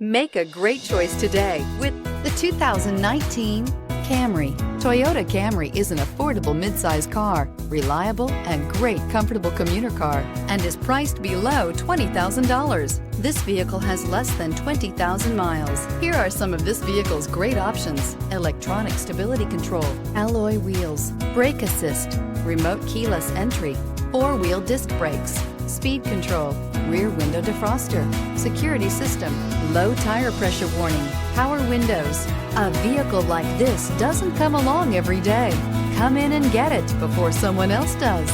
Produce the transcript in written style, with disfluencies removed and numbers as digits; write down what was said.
Make a great choice today with the 2019 Camry. Toyota Camry is an affordable midsize car, reliable and great comfortable commuter car, and is priced below $20,000. This vehicle has less than 20,000 miles. Here are some of this vehicle's great options: electronic stability control, alloy wheels, brake assist, remote keyless entry, four-wheel disc brakes, speed control, rear window defroster, security system, low tire pressure warning, power windows. A vehicle like this doesn't come along every day. Come in and get it before someone else does.